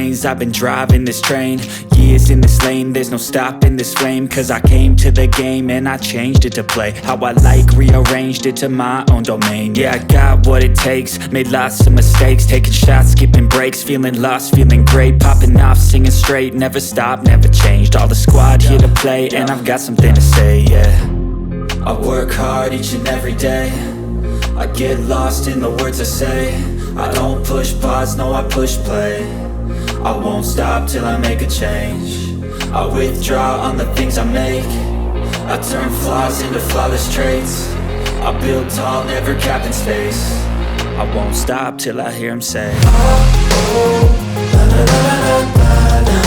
lanes, I've been driving this train. Years in this lane, there's no stopping this flame. Cause I came to the game and I changed it to play how I like, rearranged it to my own domain. Yeah, I got what it takes, made lots of mistakes, taking shots, skipping breaks, feeling lost, feeling great, popping off, singing straight, never stopped, never changed. All the squad here to play, and I've got something to say, yeah. I work hard each and every day, I get lost in the words I say. I don't push pause, no I push play. I won't stop till I make a change. I withdraw on the things I make. I turn flaws into flawless traits. I build tall, never capped in space. I won't stop till I hear him say, oh, oh, la la la la la la.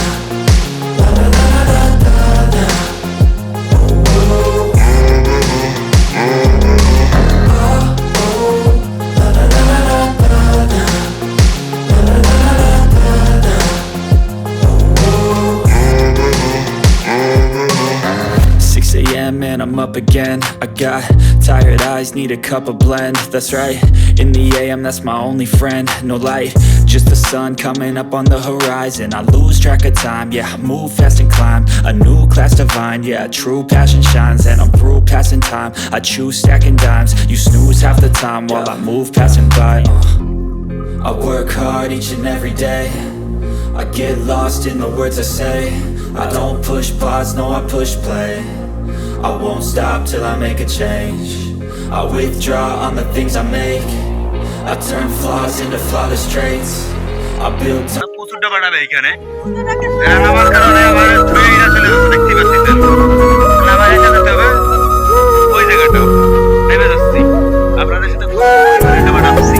And I'm up again. I got tired eyes, need a cup of blend. That's right, in the AM, that's my only friend. No light, just the sun coming up on the horizon. I lose track of time, yeah, I move fast and climb a new class divine, yeah, true passion shines. And I'm through passing time, I choose stacking dimes. You snooze half the time while I move passing by. I work hard each and every day, I get lost in the words I say. I don't push pause, no I push play. I won't stop till I make a change. I withdraw on the things I make. I turn flaws into flawless traits. I build time. প্রচুরটা বাড়াবে এখানে আমার কারণে আমার ট্রেইনা চলে যাচ্ছে দেখতে পাচ্ছেন আমার এটা যেতে হবে ওই জায়গাটা নেমে যাচ্ছি আপনাদের সাথে এটা বাড়াচ্ছি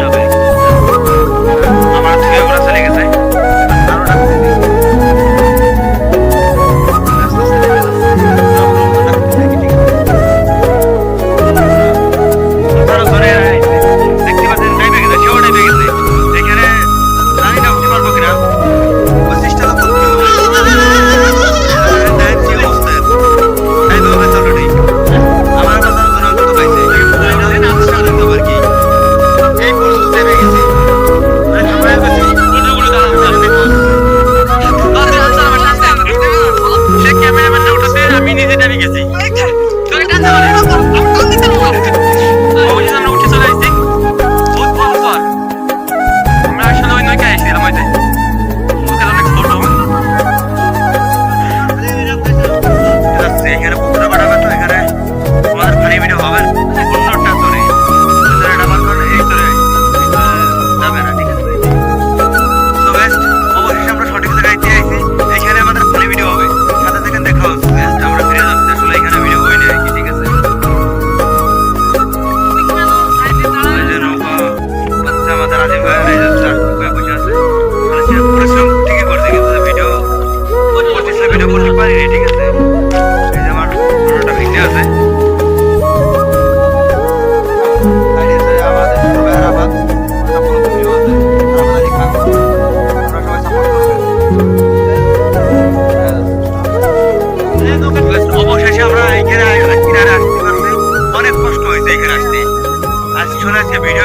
তবে আমার থেকে ওরা চলে গেছে আরো ডাকছি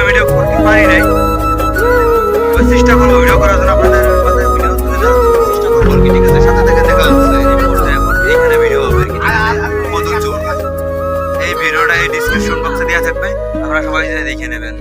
ভিডিও করতে পারি নাই চেষ্টা করবো ভিডিও করার জন্য আপনাদের ভিডিও তুলে দেওয়ার চেষ্টা করবো আর কি ঠিক আছে সাথে থেকে দেখা হচ্ছে এইখানে ভিডিও হবে এই ভিডিওটা এই ডিসক্রিপশন বক্সে দেওয়া থাকবে আপনারা সবাই দেখে নেবেন।